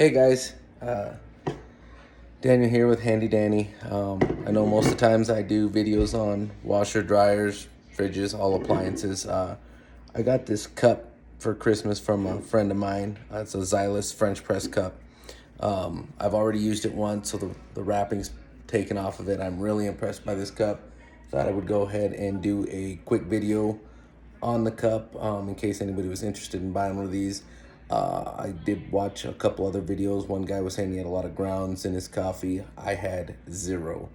Hey guys, Daniel here with Handy Danny. I know most of the times I do videos on washer, dryers, fridges, all appliances. I got this cup for Christmas from a friend of mine. It's a Zyliss French press cup. I've already used it once, so the wrapping's taken off of it. I'm really impressed by this cup. Thought I would go ahead and do a quick video on the cup in case anybody was interested in buying one of these. I did watch a couple other videos. One guy was saying he had a lot of grounds in his coffee. I had zero.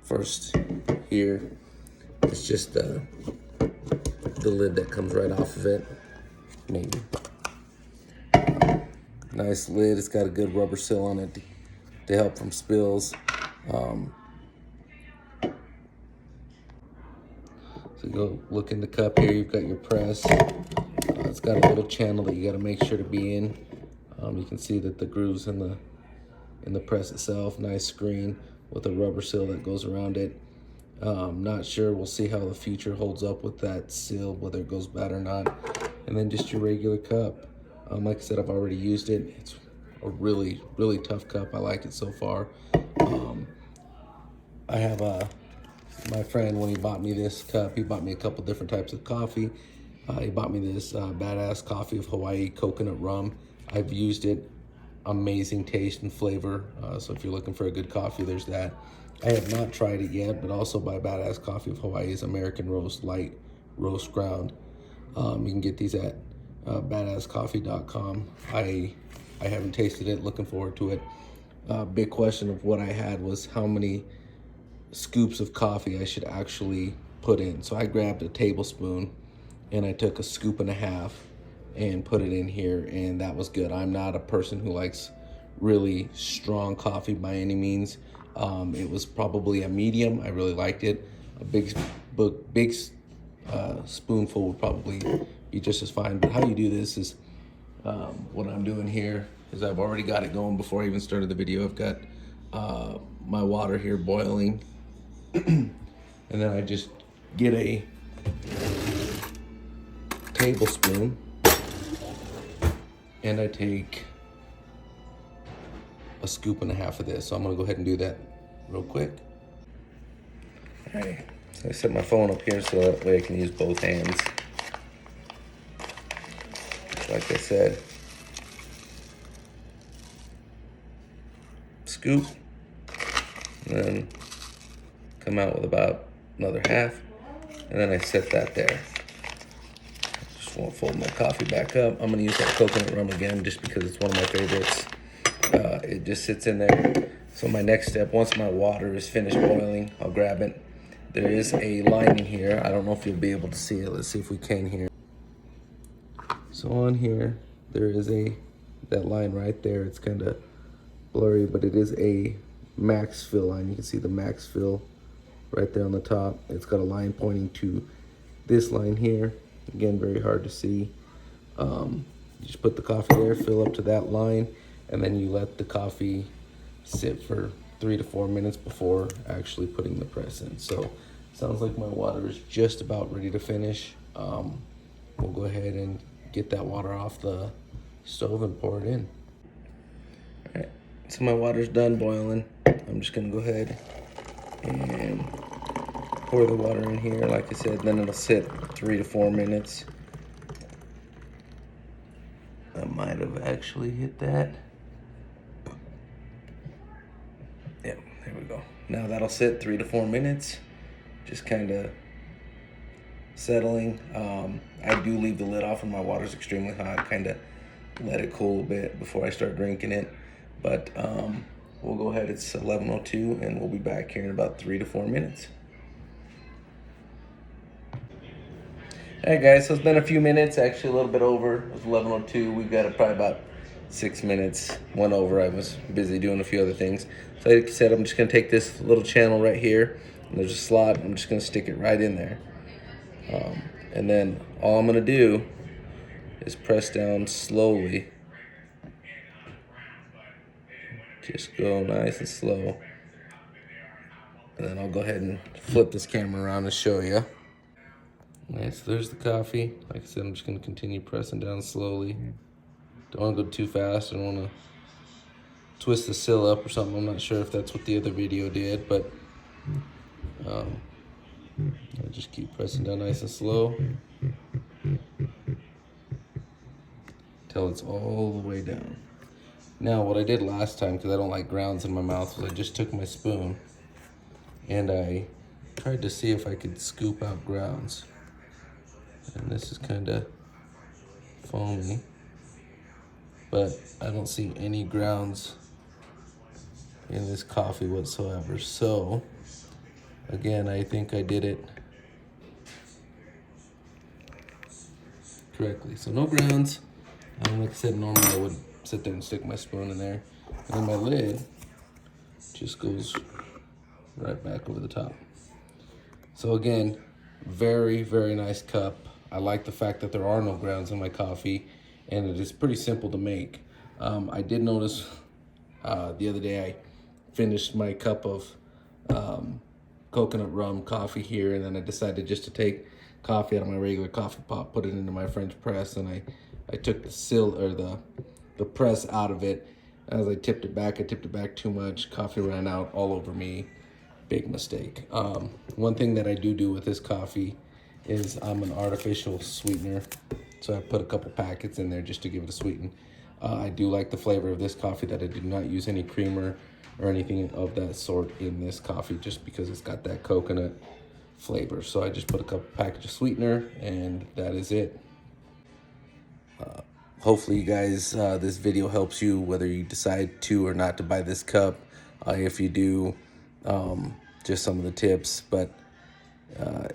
First here, it's just the lid that comes right off of it. Maybe. Nice lid. It's got a good rubber seal on it to help from spills. So go look in the cup here. You've got your press. It's got a little channel that you got to make sure to be in. You can see that the grooves in the press itself. Nice screen with a rubber seal that goes around it. Not sure. We'll see how the future holds up with that seal, whether it goes bad or not. And then just your regular cup. Like I said, I've already used it. It's a really, really tough cup. I like it so far. I have my friend, when he bought me this cup, he bought me a couple different types of coffee. He bought me this badass coffee of Hawaii coconut rum. I've used it. Amazing taste and flavor. So if you're looking for a good coffee, there's that. I have not tried it yet, but also by Badass Coffee of Hawaii's American Roast Light Roast Ground. You can get these at badasscoffee.com. I haven't tasted it. Looking forward to it. Big question of what I had was how many scoops of coffee I should actually put in. So I grabbed a tablespoon and I took a scoop and a half and put it in here, and that was good. I'm not a person who likes really strong coffee by any means. It was probably a medium. I really liked it. A big spoonful would probably be just as fine. But how you do this is, what I'm doing here is I've already got it going before I even started the video. I've got my water here boiling. And then I just get a tablespoon and I take a scoop and a half of this. So I'm gonna go ahead and do that real quick. All right, so I set my phone up here so that way I can use both hands. Like I said, scoop, and then come out with about another half, and then I set that there. Just won't fold my coffee back up. I'm gonna use that coconut rum again just because it's one of my favorites. It just sits in there. So my next step, once my water is finished boiling, I'll grab it. There is a line in here. I don't know if you'll be able to see it. Let's see if we can here. So on here, there is that line right there. It's kind of blurry, but it is a max fill line. You can see the max fill right there on the top. It's got a line pointing to this line here. Again, very hard to see. You just put the coffee there, fill up to that line, and then you let the coffee sit for 3 to 4 minutes before actually putting the press in. So sounds like my water is just about ready to finish. We'll go ahead and get that water off the stove and pour it in. All right, so my water's done boiling. I'm just gonna go ahead and pour the water in here. Like I said, then it'll sit 3 to 4 minutes. I might have actually hit that. Yep, there we go. Now that'll sit 3 to 4 minutes, just kind of settling. I do leave the lid off when my water's extremely hot, kind of let it cool a bit before I start drinking it. But we'll go ahead, it's 11:02, and we'll be back here in about 3 to 4 minutes. All right, guys, so it's been a few minutes, actually a little bit over. It was 11:02. We've got it probably about 6 minutes. Went over. I was busy doing a few other things. So like I said, I'm just going to take this little channel right here, and there's a slot. I'm just going to stick it right in there. And then all I'm going to do is press down slowly. Just go nice and slow. And then I'll go ahead and flip this camera around and show you. All right, so there's the coffee. Like I said, I'm just going to continue pressing down slowly. Don't want to go too fast. I don't want to twist the sill up or something. I'm not sure if that's what the other video did, but I just keep pressing down nice and slow till it's all the way down. Now, what I did last time, because I don't like grounds in my mouth, was I just took my spoon and I tried to see if I could scoop out grounds. And this is kind of foamy, but I don't see any grounds in this coffee whatsoever. So, again, I think I did it correctly. So no grounds. Like I said, normally I would sit there and stick my spoon in there. And then my lid just goes right back over the top. So again, very, very nice cup. I like the fact that there are no grounds in my coffee, and it is pretty simple to make. I did notice the other day I finished my cup of coconut rum coffee here, and then I decided just to take coffee out of my regular coffee pot, put it into my French press, and I took the sill or the press out of it. As I tipped it back too much. Coffee ran out all over me. Big mistake. One thing that I do with this coffee is I'm an artificial sweetener, so I put a couple packets in there just to give it a sweeten. I do like the flavor of this coffee that I do not use any creamer or anything of that sort in this coffee, just because it's got that coconut flavor. So I just put a couple packets of sweetener, and that is it. Hopefully you guys, this video helps you whether you decide to or not to buy this cup. If you do, just some of the tips, but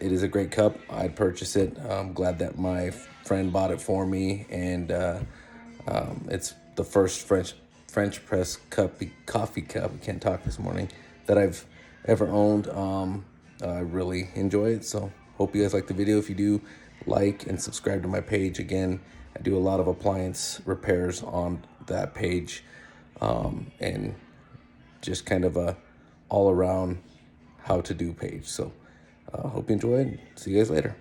it is a great cup. I'd purchase it. I'm glad that my friend bought it for me, and it's the first French press coffee cup, I can't talk this morning, that I've ever owned. I really enjoy it, so hope you guys like the video. If you do, like and subscribe to my page. Again, I do a lot of appliance repairs on that page, and just kind of a all around how to do page. So hope you enjoyed. See you guys later.